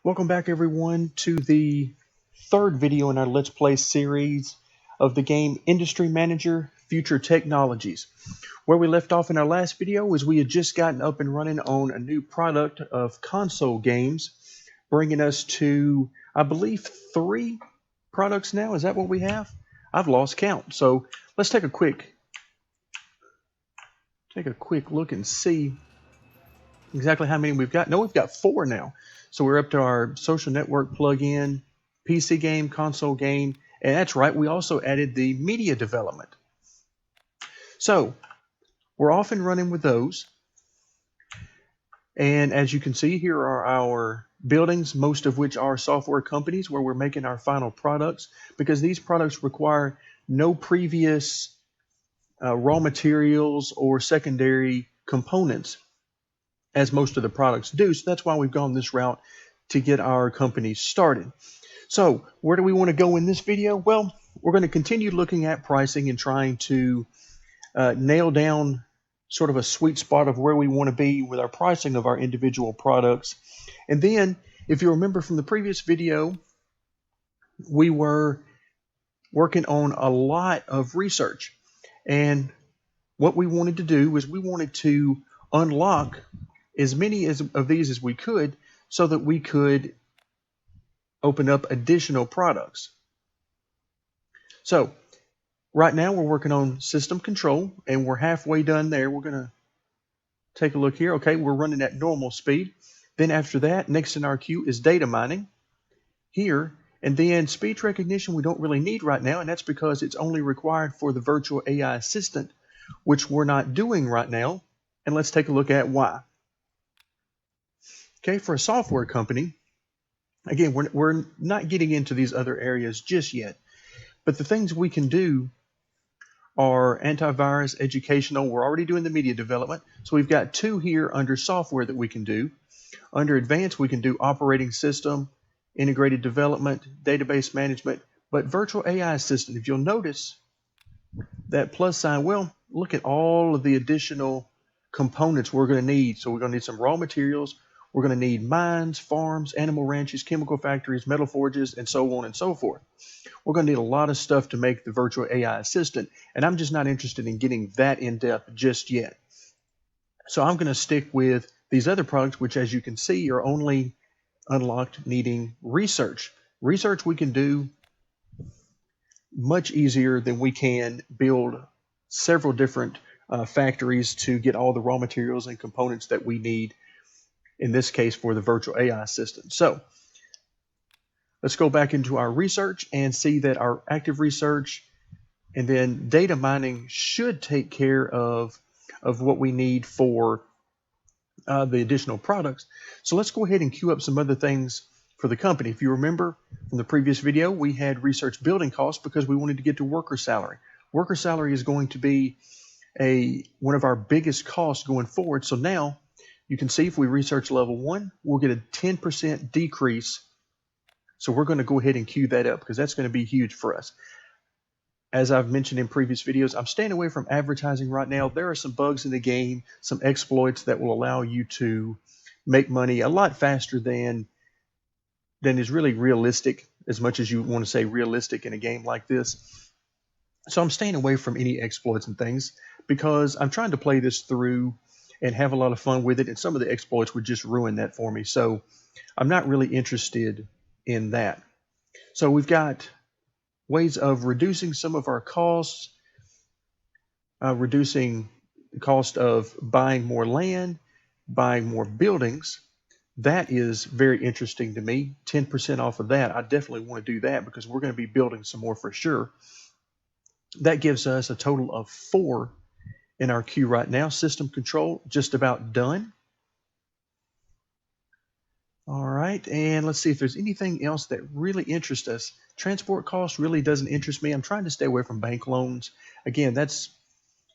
Welcome back everyone to the third video in our Let's Play series of the game Industry Manager Future Technologies. Where we left off in our last video was we had just gotten up and running on a new product of console games, bringing us to, I believe, 3 products now. Is that what we have? I've lost count. So let's take a quick look and see exactly how many we've got. No, we've got 4 now. So we're up to our social network plugin, PC game, console game, and that's right, we also added the media development. So we're off and running with those. And as you can see, here are our buildings, most of which are software companies where we're making our final products, because these products require no previous raw materials or secondary components, as most of the products do. So that's why we've gone this route to get our company started. So where do we want to go in this video? Well, we're going to continue looking at pricing and trying to nail down sort of a sweet spot of where we want to be with our pricing of our individual products. And then, if you remember from the previous video, we were working on a lot of research. And what we wanted to do was we wanted to unlock as many of these as we could so that we could open up additional products. So right now we're working on system control and we're halfway done there. We're going to take a look here. Okay, we're running at normal speed. Then after that, next in our queue is data mining here. And then speech recognition we don't really need right now, and that's because it's only required for the virtual AI assistant, which we're not doing right now. And let's take a look at why. Okay, for a software company, again, we're not getting into these other areas just yet, but the things we can do are antivirus, educational. We're already doing the media development, so we've got 2 here under software that we can do. Under advanced, we can do operating system, integrated development, database management, but virtual AI assistant, if you'll notice that plus sign, well, look at all of the additional components we're going to need. So we're going to need some raw materials. We're going to need mines, farms, animal ranches, chemical factories, metal forges, and so on and so forth. We're going to need a lot of stuff to make the virtual AI assistant, and I'm just not interested in getting that in depth just yet. So I'm going to stick with these other products, which, as you can see, are only unlocked needing research. Research we can do much easier than we can build several different factories to get all the raw materials and components that we need, in this case for the virtual AI assistant. So let's go back into our research and see that our active research and then data mining should take care of what we need for the additional products. So let's go ahead and queue up some other things for the company. If you remember from the previous video, we had research building costs because we wanted to get to worker salary. Worker salary is going to be one of our biggest costs going forward. So now you can see if we research level 1, we'll get a 10% decrease. So we're going to go ahead and queue that up because that's going to be huge for us. As I've mentioned in previous videos, I'm staying away from advertising right now. There are some bugs in the game, some exploits that will allow you to make money a lot faster than is really realistic, as much as you want to say realistic in a game like this. So I'm staying away from any exploits and things because I'm trying to play this through and have a lot of fun with it, and some of the exploits would just ruin that for me. So I'm not really interested in that. So we've got ways of reducing some of our costs, reducing the cost of buying more land, buying more buildings. That is very interesting to me. 10% off of that. I definitely want to do that because we're going to be building some more for sure. That gives us a total of 4 in our queue right now. System control, just about done. All right, and let's see if there's anything else that really interests us. Transport cost really doesn't interest me. I'm trying to stay away from bank loans. Again, that's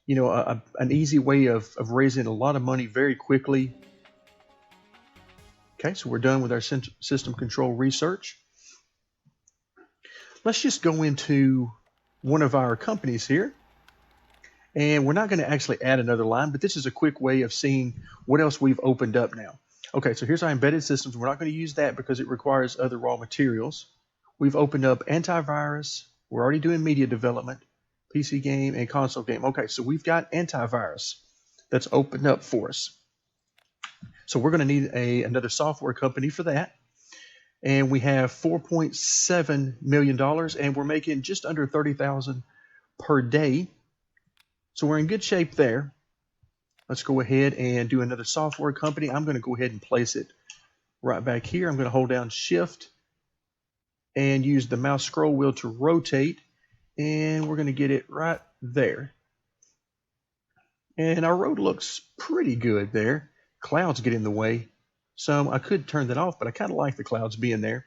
an easy way of raising a lot of money very quickly. Okay, so we're done with our system control research. Let's just go into one of our companies here. And we're not going to actually add another line, but this is a quick way of seeing what else we've opened up now. Okay, so here's our embedded systems. We're not going to use that because it requires other raw materials. We've opened up antivirus. We're already doing media development, PC game, and console game. Okay, so we've got antivirus that's opened up for us. So we're going to need another software company for that. And we have $4.7 million, and we're making just under $30,000 per day. So we're in good shape there. Let's go ahead and do another software company. I'm going to go ahead and place it right back here. I'm going to hold down Shift and use the mouse scroll wheel to rotate, and we're going to get it right there. And our road looks pretty good there. Clouds get in the way. So I could turn that off, but I kind of like the clouds being there.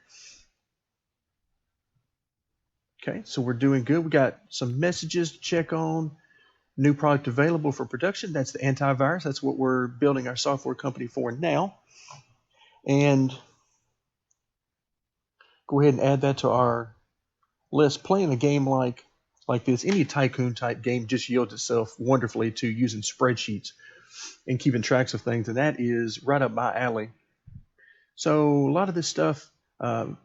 Okay, so we're doing good. We got some messages to check on. New product available for production. That's the antivirus. That's what we're building our software company for now. And go ahead and add that to our list. Playing a game like this, any tycoon type game just yields itself wonderfully to using spreadsheets and keeping tracks of things, and that is right up my alley. So a lot of this stuff we're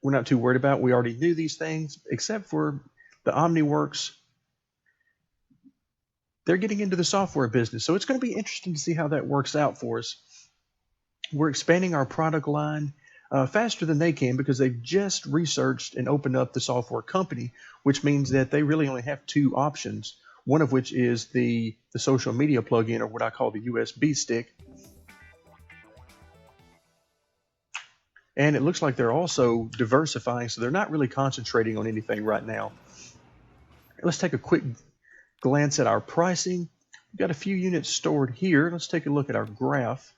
not too worried about. We already knew these things, except for the OmniWorks. They're getting into the software business, so it's going to be interesting to see how that works out for us. We're expanding our product line faster than they can because they've just researched and opened up the software company, which means that they really only have two options, one of which is the social media plugin, or what I call the USB stick. And it looks like they're also diversifying, so they're not really concentrating on anything right now. Let's take a quick glance at our pricing. We've got a few units stored here. Let's take a look at our graph.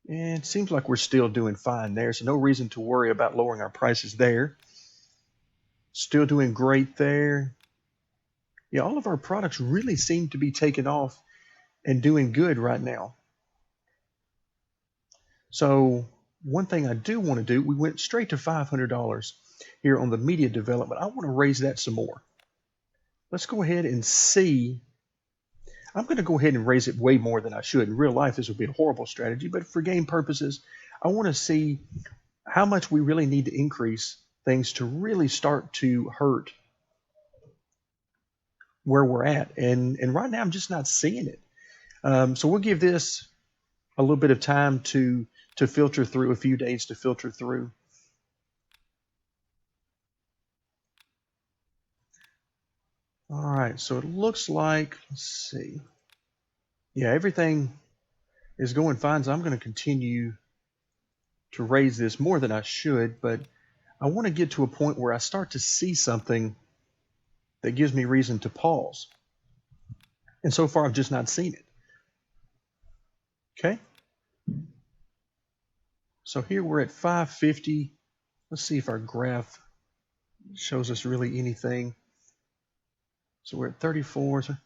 And it seems like we're still doing fine there, so no reason to worry about lowering our prices there. Still doing great there. Yeah, all of our products really seem to be taking off and doing good right now. So one thing I do want to do, we went straight to $500 here on the media development. I want to raise that some more. Let's go ahead and see. I'm going to go ahead and raise it way more than I should. In real life, this would be a horrible strategy, but for game purposes, I want to see how much we really need to increase things to really start to hurt where we're at. And right now, I'm just not seeing it. So we'll give this a little bit of time to filter through, a few days to filter through. All right, so it looks like, let's see. Yeah, everything is going fine, so I'm going to continue to raise this more than I should, but I want to get to a point where I start to see something that gives me reason to pause. And so far, I've just not seen it. Okay. So here we're at 550. Let's see if our graph shows us really anything. So we're at 34. So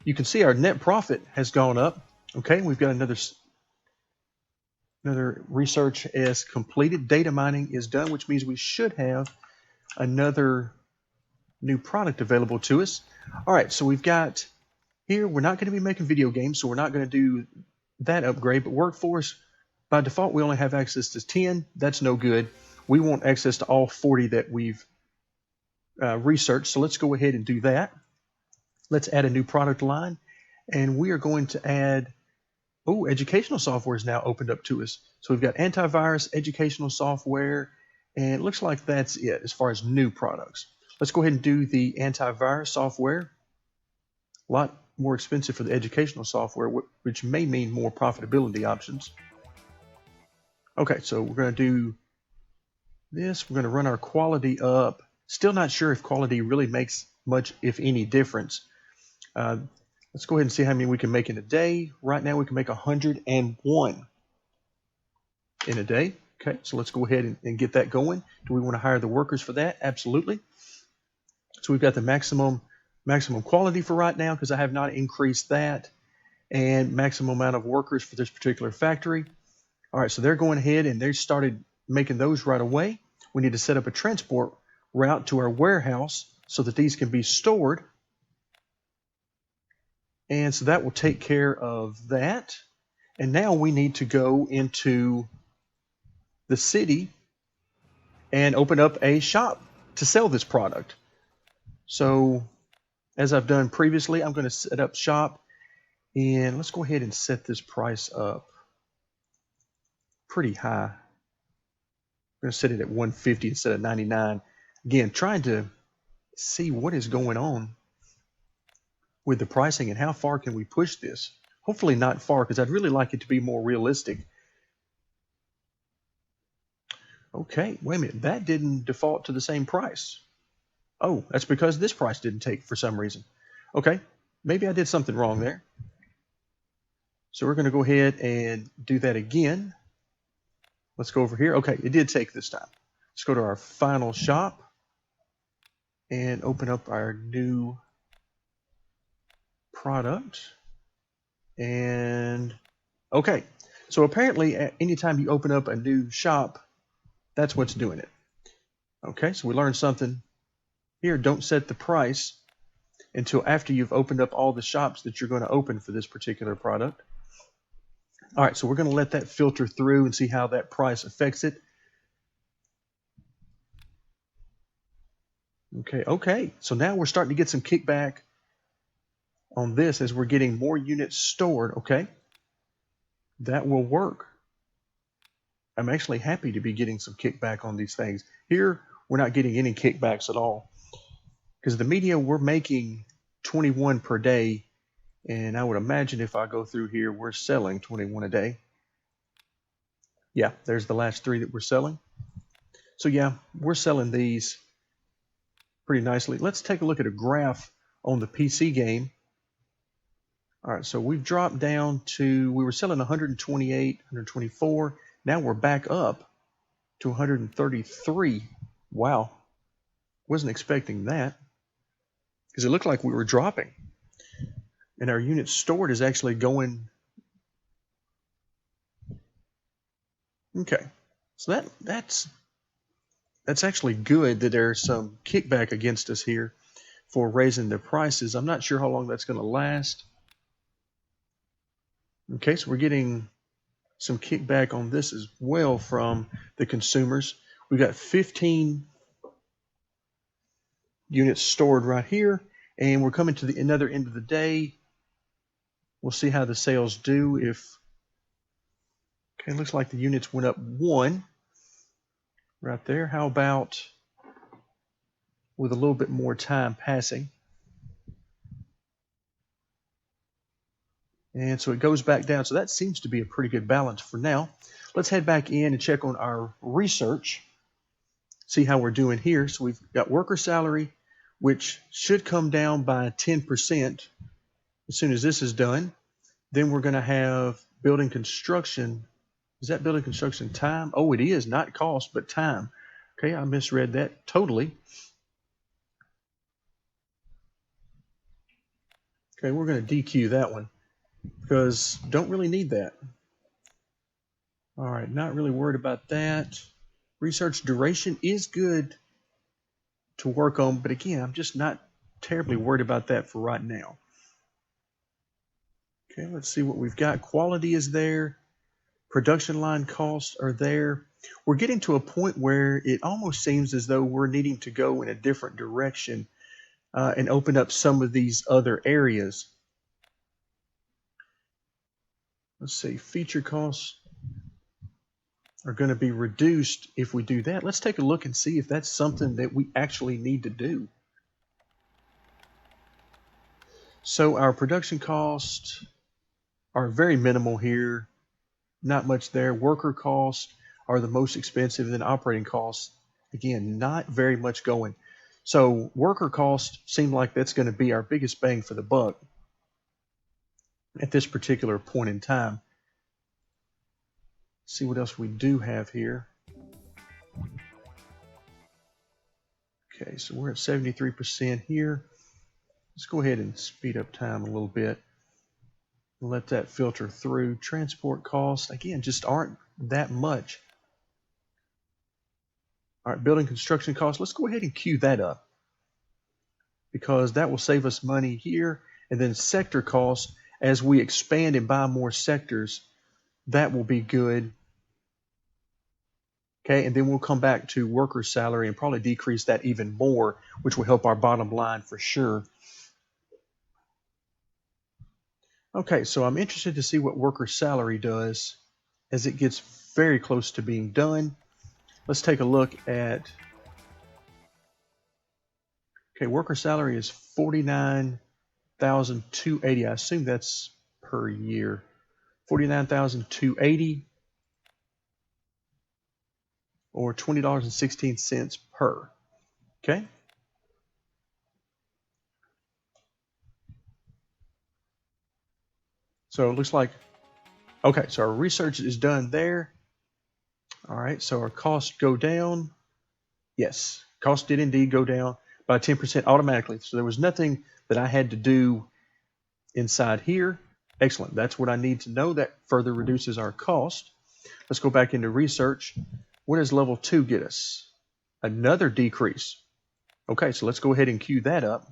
you can see our net profit has gone up. Okay, we've got another research as completed. Data mining is done, which means we should have another new product available to us. All right, so we've got here, we're not going to be making video games, so we're not going to do that upgrade, but workforce, by default, we only have access to 10. That's no good. We want access to all 40 that we've researched, so let's go ahead and do that. Let's add a new product line, and we are going to add, educational software is now opened up to us. So we've got antivirus, educational software, and it looks like that's it as far as new products. Let's go ahead and do the antivirus software. A lot more expensive for the educational software, which may mean more profitability options. Okay, so we're going to do this. We're going to run our quality up. Still not sure if quality really makes much, if any, difference. Let's go ahead and see how many we can make in a day. Right now we can make 101 in a day. Okay, so let's go ahead and get that going. Do we want to hire the workers for that? Absolutely. So we've got the maximum quality for right now because I have not increased that, and maximum amount of workers for this particular factory. All right, so they're going ahead and they started making those right away. We need to set up a transport route to our warehouse so that these can be stored. And so that will take care of that. And now we need to go into the city and open up a shop to sell this product. So as I've done previously, I'm going to set up shop, and let's go ahead and set this price up pretty high. I'm going to set it at 150 instead of 99. Again, trying to see what is going on with the pricing and how far can we push this. Hopefully not far, because I'd really like it to be more realistic. Okay, wait a minute. That didn't default to the same price. Oh, that's because this price didn't take for some reason. Okay, maybe I did something wrong there. So we're going to go ahead and do that again. Let's go over here. Okay, it did take this time. Let's go to our final shop and open up our new product. And okay, so apparently anytime you open up a new shop, that's what's doing it. Okay, so we learned something here. Don't set the price until after you've opened up all the shops that you're going to open for this particular product. All right, so we're going to let that filter through and see how that price affects it. Okay, so now we're starting to get some kickback on this as we're getting more units stored. Okay, that will work. I'm actually happy to be getting some kickback on these things. Here, we're not getting any kickbacks at all because the media, we're making 21 per day. And I would imagine if I go through here, we're selling 21 a day. Yeah, there's the last 3 that we're selling. So yeah, we're selling these pretty nicely. Let's take a look at a graph on the PC game. All right, so we've dropped down to, we were selling 128, 124. Now we're back up to 133. Wow, wasn't expecting that because it looked like we were dropping. And our units stored is actually going. Okay, so that's actually good that there's some kickback against us here for raising the prices. I'm not sure how long that's going to last. Okay, so we're getting some kickback on this as well from the consumers. We've got 15 units stored right here, and we're coming to the another end of the day. We'll see how the sales do. Okay, looks like the units went up 1 right there. How about with a little bit more time passing? And so it goes back down. So that seems to be a pretty good balance for now. Let's head back in and check on our research, see how we're doing here. So we've got worker salary, which should come down by 10% as soon as this is done. Then we're going to have building construction. Is that building construction time? Oh, it is, not cost, but time. Okay, I misread that totally. Okay, we're going to DQ that one because don't really need that. All right, not really worried about that. Research duration is good to work on, but again, I'm just not terribly worried about that for right now. Okay, let's see what we've got. Quality is there. Production line costs are there. We're getting to a point where it almost seems as though we're needing to go in a different direction and open up some of these other areas. Let's see, feature costs are going to be reduced if we do that. Let's take a look and see if that's something that we actually need to do. So our production costs are very minimal here. Not much there. Worker costs are the most expensive, and then operating costs, again, not very much going. So worker costs seem like that's going to be our biggest bang for the buck at this particular point in time. See what else we do have here. Okay, so we're at 73% here. Let's go ahead and speed up time a little bit. Let that filter through. Transport costs, again, just aren't that much. All right, building construction costs, let's go ahead and queue that up because that will save us money here. And then sector costs, as we expand and buy more sectors, That will be good. Okay, and then we'll come back to worker salary and probably decrease that even more, which will help our bottom line for sure. Okay, so I'm interested to see what worker salary does as it gets very close to being done. Let's take a look at, okay, worker salary is 49,280. I assume that's per year. 49,280 or $20.16 per. Okay. So it looks like, okay, so our research is done there. All right, so our costs go down. Yes, costs did indeed go down by 10% automatically. So there was nothing that I had to do inside here. Excellent. That's what I need to know. That further reduces our cost. Let's go back into research. What does level 2 get us? Another decrease. Okay, so let's go ahead and queue that up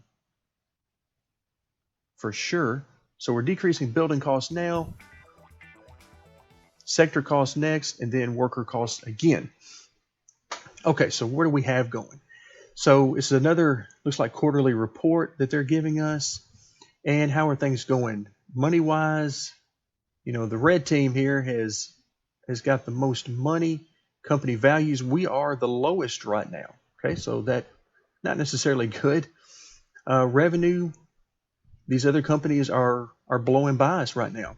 for sure. So we're decreasing building costs now, sector costs next, and then worker costs again. Okay, so what do we have going? So it's another, looks like quarterly report that they're giving us. And how are things going? Money-wise, you know, the red team here has got the most money. Company values, we are the lowest right now. Okay, so that not necessarily good. Revenue, these other companies are blowing by us right now.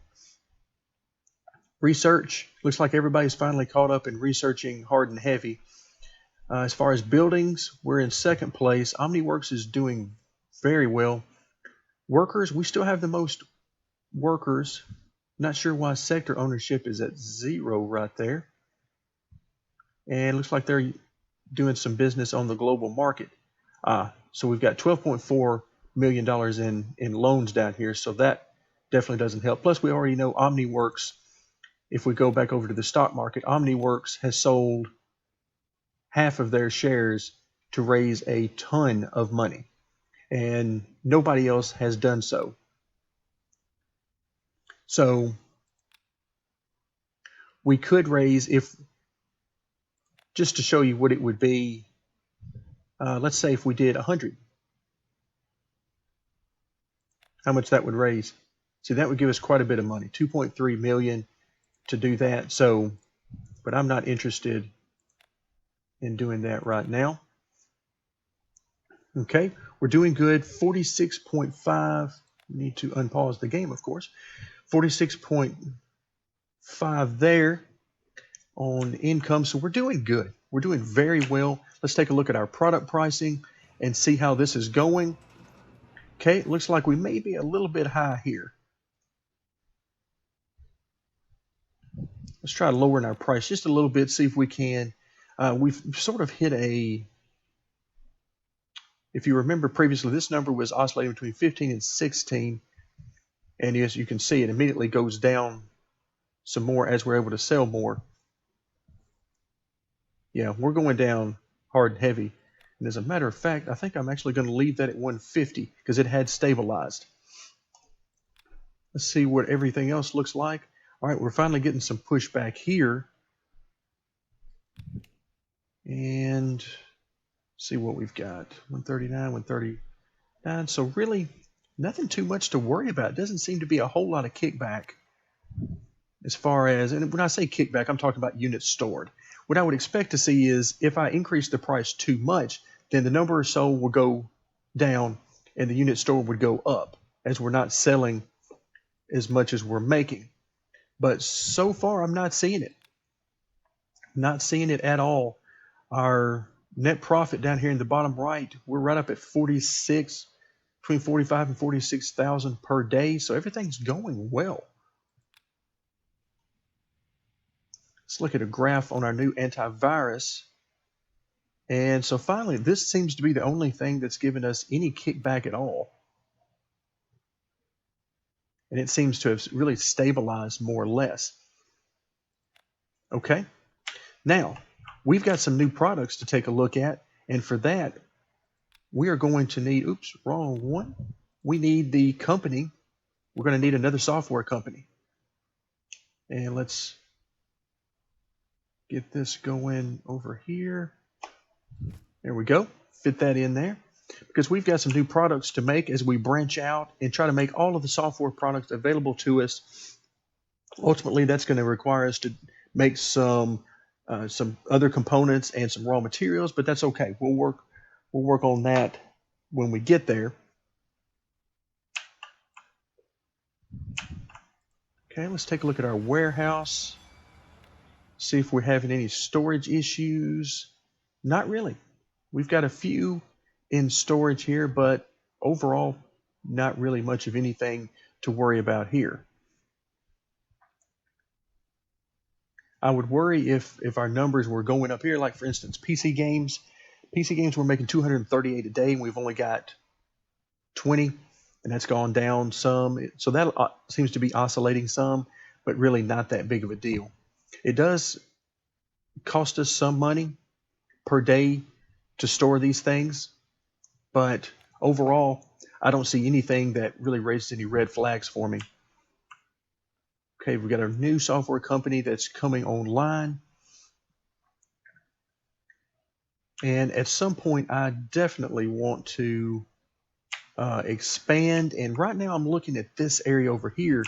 Research, looks like everybody's finally caught up in researching hard and heavy. As far as buildings, we're in second place. OmniWorks is doing very well. Workers, we still have the most workers. Not sure why sector ownership is at 0 right there. And it looks like they're doing some business on the global market. So we've got $12.4 million in loans down here. So that definitely doesn't help. Plus, we already know OmniWorks, if we go back over to the stock market, OmniWorks has sold half of their shares to raise a ton of money. And nobody else has done so. So we could raise, if just to show you what it would be, let's say if we did 100, how much that would raise. See, that would give us quite a bit of money, 2.3 million to do that. So, but I'm not interested in doing that right now. Okay, we're doing good. 46.5. Need to unpause the game, of course. 46.5 there on income. So we're doing good. We're doing very well. Let's take a look at our product pricing and see how this is going. Okay, it looks like we may be a little bit high here. Let's try lowering our price just a little bit, see if we can. We've sort of hit a, if you remember previously, this number was oscillating between 15 and 16. And as you can see, it immediately goes down some more as we're able to sell more. Yeah, we're going down hard and heavy. And as a matter of fact, I think I'm actually going to leave that at 150 because it had stabilized. Let's see what everything else looks like. All right, we're finally getting some pushback here. And see what we've got. 139, 139. So really nothing too much to worry about. It doesn't seem to be a whole lot of kickback as far as, and when I say kickback, I'm talking about units stored. What I would expect to see is if I increase the price too much, then the number sold will go down and the unit stored would go up as we're not selling as much as we're making. But so far, I'm not seeing it. Not seeing it at all. Our net profit down here in the bottom right, we're right up at 46, between 45 and 46,000 per day. So everything's going well. Let's look at a graph on our new antivirus. And so finally, this seems to be the only thing that's given us any kickback at all. And it seems to have really stabilized more or less. Okay. Now, we've got some new products to take a look at. And for that, we are going to need, oops, wrong one. We need the company. We're going to need another software company. And let's get this going over here. There we go. Fit that in there. Because we've got some new products to make as we branch out and try to make all of the software products available to us. Ultimately, that's going to require us to make some other components and some raw materials, but that's okay. We'll work on that when we get there. Okay, let's take a look at our warehouse. See if we're having any storage issues. Not really. We've got a few in storage here, but overall, not really much of anything to worry about here. I would worry if our numbers were going up here, like for instance, PC games. PC games we're making 238 a day, and we've only got 20, and that's gone down some. So that seems to be oscillating some, but really not that big of a deal. It does cost us some money per day to store these things, but overall, I don't see anything that really raises any red flags for me. Okay, we've got a new software company that's coming online. And at some point, I definitely want to expand. And right now, I'm looking at this area over here.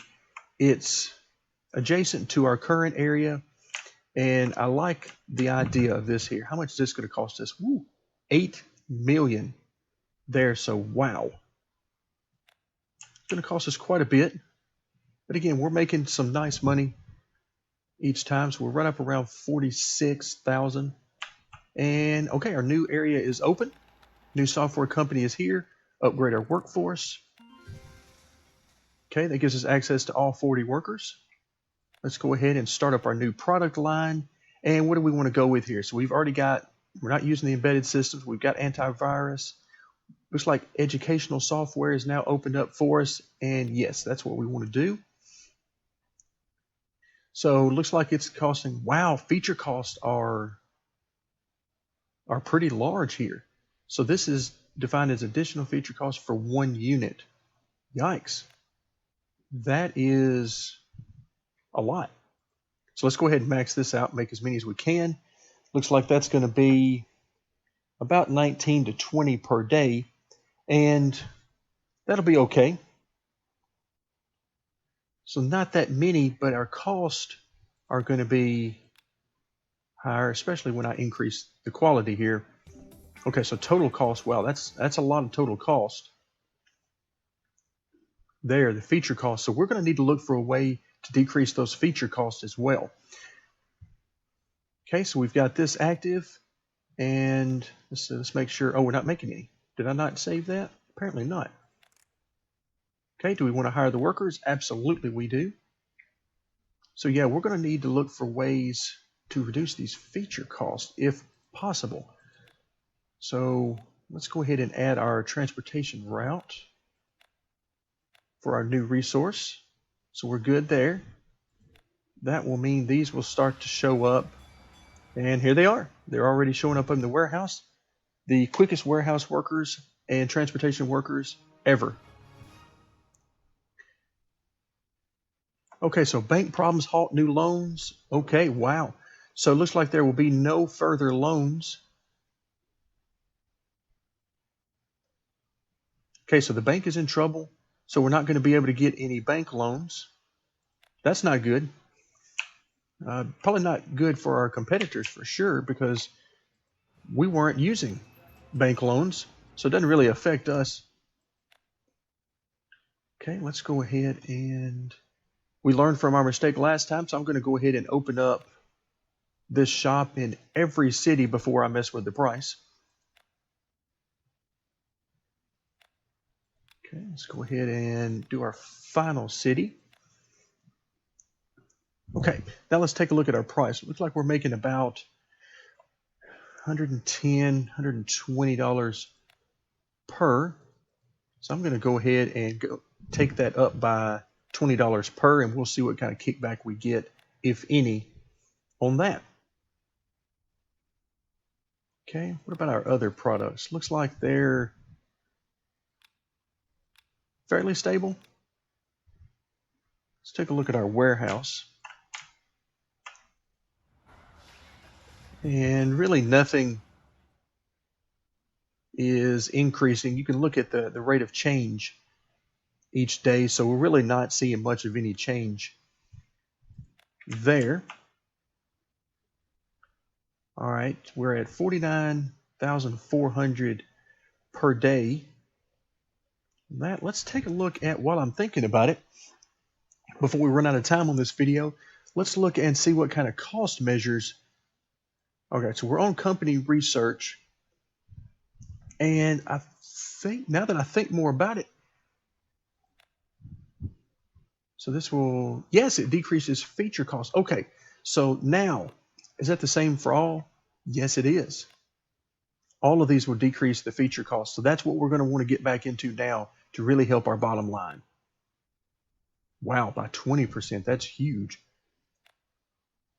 It's adjacent to our current area. And I like the idea of this here. How much is this going to cost us? Woo, $8 million there. So, wow. It's going to cost us quite a bit. But again, we're making some nice money each time. So we're right up around 46,000. And okay, our new area is open. New software company is here. Upgrade our workforce. Okay, that gives us access to all 40 workers. Let's go ahead and start up our new product line. And what do we want to go with here? So we've already got, we're not using the embedded systems. We've got antivirus. Looks like educational software is now opened up for us. And yes, that's what we want to do. So it looks like it's costing, wow, feature costs are pretty large here. So this is defined as additional feature costs for 1 unit. Yikes. That is a lot. So let's go ahead and max this out, make as many as we can. Looks like that's going to be about 19 to 20 per day, and that'll be okay. So not that many, but our costs are going to be higher, especially when I increase the quality here. Okay, so total cost, wow, that's a lot of total cost. There, the feature cost. So we're going to need to look for a way to decrease those feature costs as well. Okay, so we've got this active, and let's make sure, oh, we're not making any. Did I not save that? Apparently not. Okay, do we want to hire the workers? Absolutely we do. So yeah, we're going to need to look for ways to reduce these feature costs if possible. So let's go ahead and add our transportation route for our new resource. So we're good there. That will mean these will start to show up. And here they are. They're already showing up in the warehouse. The quickest warehouse workers and transportation workers ever. Okay, so bank problems halt new loans. Okay, wow. So it looks like there will be no further loans. Okay, so the bank is in trouble. So we're not going to be able to get any bank loans. That's not good. Probably not good for our competitors for sure, because we weren't using bank loans. So it doesn't really affect us. Okay, let's go ahead and we learned from our mistake last time. So I'm going to go ahead and open up this shop in every city before I mess with the price. Okay, let's go ahead and do our final city. Okay, now let's take a look at our price. It looks like we're making about $110, $120 per. So I'm going to go ahead and take that up by $20 per, and we'll see what kind of kickback we get, if any, on that. Okay, what about our other products? Looks like they're fairly stable. Let's take a look at our warehouse. And really nothing is increasing. You can look at the rate of change each day. So we're really not seeing much of any change there. All right, we're at 49,400 per day. Let's take a look at, while I'm thinking about it, before we run out of time on this video, let's look and see what kind of cost measures. Okay, so we're on company research, and I think, now that I think more about it, so this will, yes, it decreases feature costs. Okay, so now, is that the same for all? Yes, it is. All of these will decrease the feature cost. So that's what we're going to want to get back into now to really help our bottom line. Wow, by 20%, that's huge.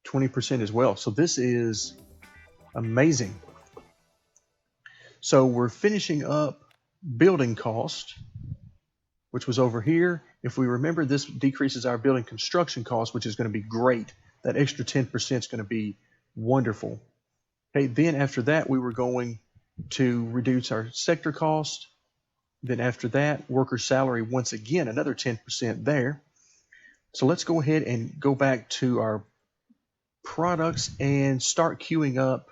20% as well. So this is amazing. So we're finishing up building cost, which was over here. If we remember, this decreases our building construction cost, which is going to be great. That extra 10% is going to be wonderful. Okay, then after that, we were going to reduce our sector cost. Then after that, worker salary, once again, another 10% there. So let's go ahead and go back to our products and start queuing up.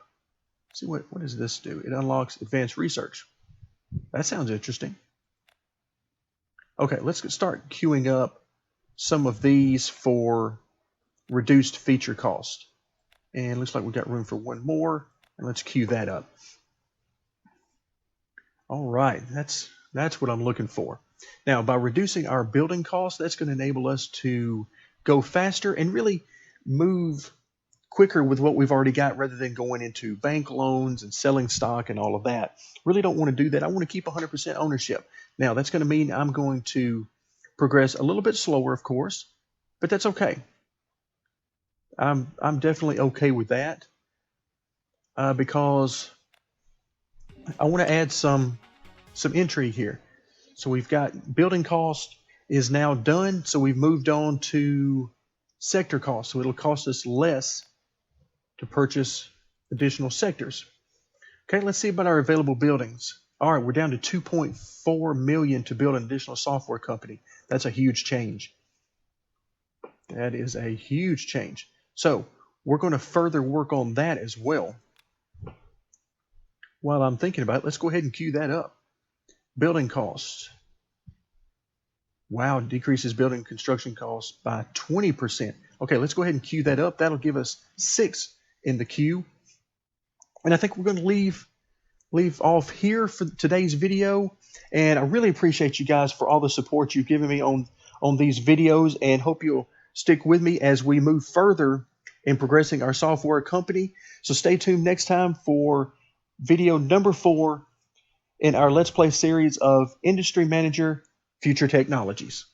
See, what does this do? It unlocks advanced research. That sounds interesting. Okay, let's start queuing up some of these for reduced feature cost. And looks like we got room for one more. And let's queue that up. All right, that's what I'm looking for. Now, by reducing our building costs, that's going to enable us to go faster and really move quicker with what we've already got, rather than going into bank loans and selling stock and all of that. Really don't want to do that. I want to keep 100% ownership. Now, that's going to mean I'm going to progress a little bit slower, of course, but that's okay. I'm definitely okay with that, because I want to add some intrigue here. So we've got building cost is now done. So we've moved on to sector cost. So it'll cost us less to purchase additional sectors. Okay, let's see about our available buildings. All right, we're down to 2.4 million to build an additional software company. That's a huge change. That is a huge change. So we're going to further work on that as well. While I'm thinking about it, let's go ahead and queue that up. Building costs. Wow, decreases building construction costs by 20%. Okay, let's go ahead and queue that up. That'll give us 6 in the queue. And I think we're going to leave off here for today's video. And I really appreciate you guys for all the support you've given me on these videos, and hope you'll stick with me as we move further in progressing our software company. So stay tuned next time for video number 4 in our Let's Play series of Industry Manager Future Technologies.